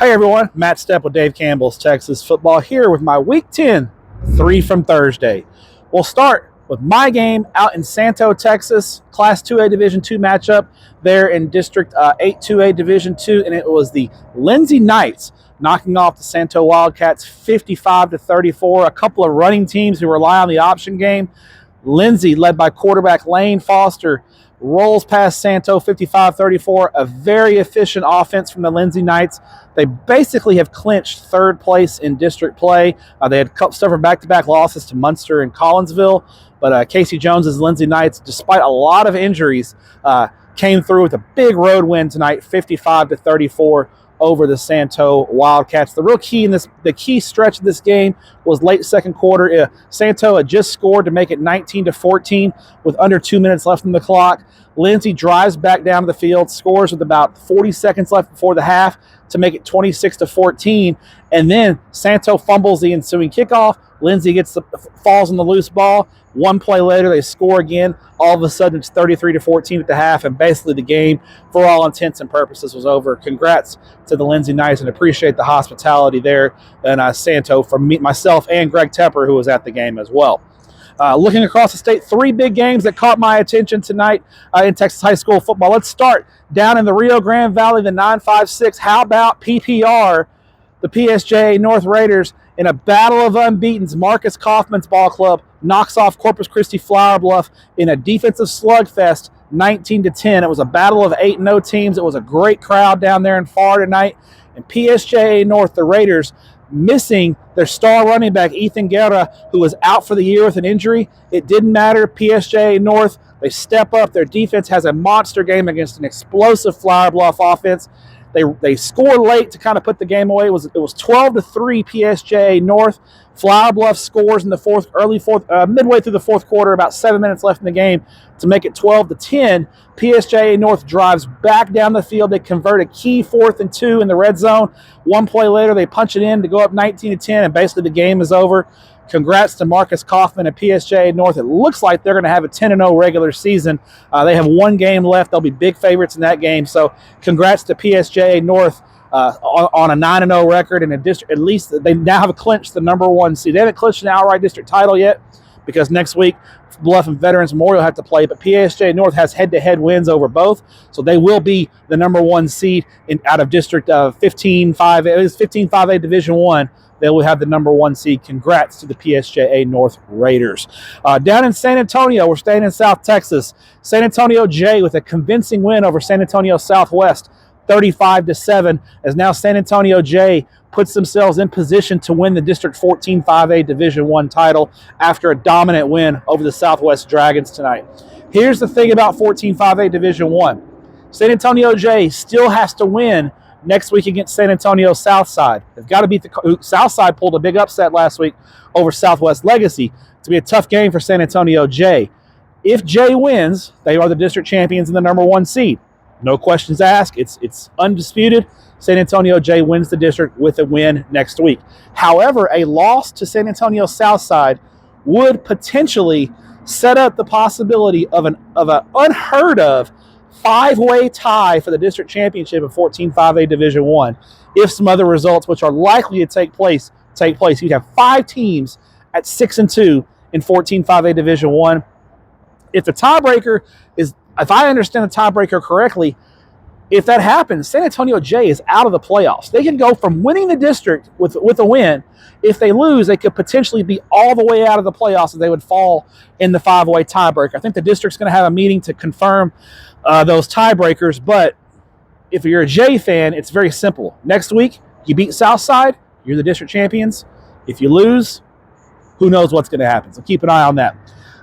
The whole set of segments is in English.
Hey everyone, Matt Stepp with Dave Campbell's Texas Football here with my Week 10 3 from Thursday. We'll start with my game out in Santo, Texas, Class 2A Division II matchup there in District 8-2A Division II, and it was the Lindsay Knights knocking off the Santo Wildcats 55-34. A couple of running teams who rely on the option game. Lindsay, led by quarterback Lane Foster, rolls past Santo 55-34. A very efficient offense from the Lindsay Knights. They basically have clinched third place in district play. They had suffered back-to-back losses to Munster and Collinsville, but Casey Jones's Lindsay Knights, despite a lot of injuries, came through with a big road win tonight, 55-34 over the Santo Wildcats. The real key in the key stretch of this game was late second quarter. Santo had just scored to make it 19-14 with under 2 minutes left on the clock. Lindsay drives back down to the field, scores with about 40 seconds left before the half to make it 26-14, and then Santo fumbles the ensuing kickoff. Lindsay falls on the loose ball. One play later, they score again. All of a sudden, it's 33-14 at the half, and basically the game, for all intents and purposes, was over. Congrats to the Lindsay Knights, and appreciate the hospitality there and Santo from myself and Greg Tepper, who was at the game as well. Looking across the state, three big games that caught my attention tonight in Texas high school football. Let's start down in the Rio Grande Valley, the 9-5-6. How about PPR, the PSJA North Raiders, in a battle of unbeatens? Marcus Kaufman's ball club knocks off Corpus Christi Flower Bluff in a defensive slugfest, 19-10. It was a battle of 8-0 teams. It was a great crowd down there in Pharr tonight. And PSJA North, the Raiders, missing their star running back, Ethan Guerra, who was out for the year with an injury. It didn't matter. PSJA North, they step up. Their defense has a monster game against an explosive Flower Bluff offense. They scored late to kind of put the game away. It was 12-3 PSJA North. Flower Bluff scores in the midway through the fourth quarter, about 7 minutes left in the game to make it 12-10. PSJA North drives back down the field. They convert a key 4th and 2 in the red zone. One play later, they punch it in to go up 19-10, and basically the game is over. Congrats to Marcus Kaufman and PSJA North. It looks like they're going to have a 10-0 regular season. They have one game left. They'll be big favorites in that game. So congrats to PSJA North on a 9-0 record, and at least they now have clinched the number 1 seed. They haven't clinched an outright district title yet because next week Bluff and Veterans Memorial have to play, but PSJA North has head-to-head wins over both, so they will be the number 1 seed out of District 15-5A Division I. They will have the number 1 seed. Congrats to the PSJA North Raiders. Down in San Antonio, we're staying in South Texas. San Antonio J with a convincing win over San Antonio Southwest, 35-7, as now San Antonio J puts themselves in position to win the District 14-5A Division I title after a dominant win over the Southwest Dragons tonight. Here's the thing about 14-5A Division I. San Antonio J still has to win next week against San Antonio Southside. They've got to beat Southside pulled a big upset last week over Southwest Legacy. It's going to be a tough game for San Antonio J. If J wins, they are the district champions and the number 1 seed. No questions asked. It's undisputed. San Antonio J wins the district with a win next week. However, a loss to San Antonio Southside would potentially set up the possibility of an unheard of 5-way tie for the district championship in 14-5A Division I. If some other results, which are likely to take place, you'd have 5 teams at 6-2 in 14-5A Division I. If the tiebreaker is, if I understand the tiebreaker correctly, if that happens, San Antonio J is out of the playoffs. They can go from winning the district with a win. If they lose, they could potentially be all the way out of the playoffs, and they would fall in the 5-way tiebreaker. I think the district's going to have a meeting to confirm those tiebreakers, but if you're a J fan, it's very simple. Next week, you beat Southside, you're the district champions. If you lose, who knows what's going to happen. So keep an eye on that.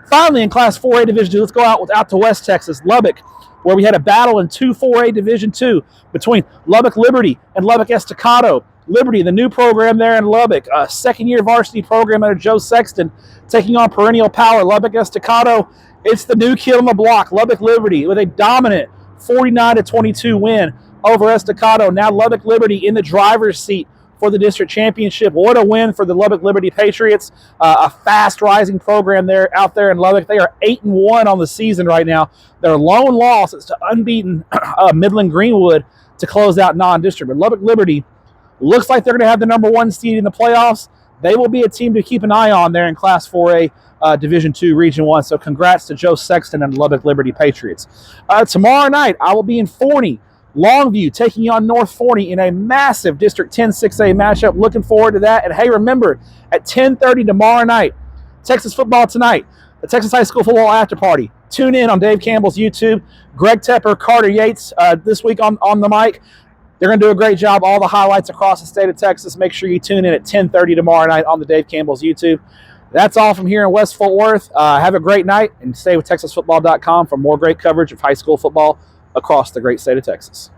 Finally, in Class 4A Division II, let's go out to West Texas, Lubbock, where we had a battle in 4A Division II between Lubbock Liberty and Lubbock Estacado. Liberty, the new program there in Lubbock, a second-year varsity program under Joe Sexton, taking on perennial power Lubbock Estacado. It's the new kid on the block, Lubbock Liberty, with a dominant 49-22 win over Estacado. Now Lubbock Liberty in the driver's seat for the district championship. What a win for the Lubbock Liberty Patriots. A fast rising program out there in Lubbock. They are 8-1 on the season right now. Their lone loss is to unbeaten Midland Greenwood to close out non-district. But Lubbock Liberty Looks like they're going to have the number 1 seed in the playoffs. They will be a team to keep an eye on there in Class 4A Division II Region 1. So congrats to Joe Sexton and the Lubbock Liberty Patriots. Tomorrow night, I will be in Forney, Longview, taking on North Forney in a massive District 10 6A matchup. Looking forward to that. And hey, remember, at 10:30 tomorrow night, Texas Football Tonight, the Texas High School Football After Party. Tune in on Dave Campbell's YouTube. Greg Tepper, Carter Yates this week on the mic. They're going to do a great job. All the highlights across the state of Texas. Make sure you tune in at 10:30 tomorrow night on the Dave Campbell's YouTube. That's all from here in West Fort Worth. Have a great night and stay with TexasFootball.com for more great coverage of high school football across the great state of Texas.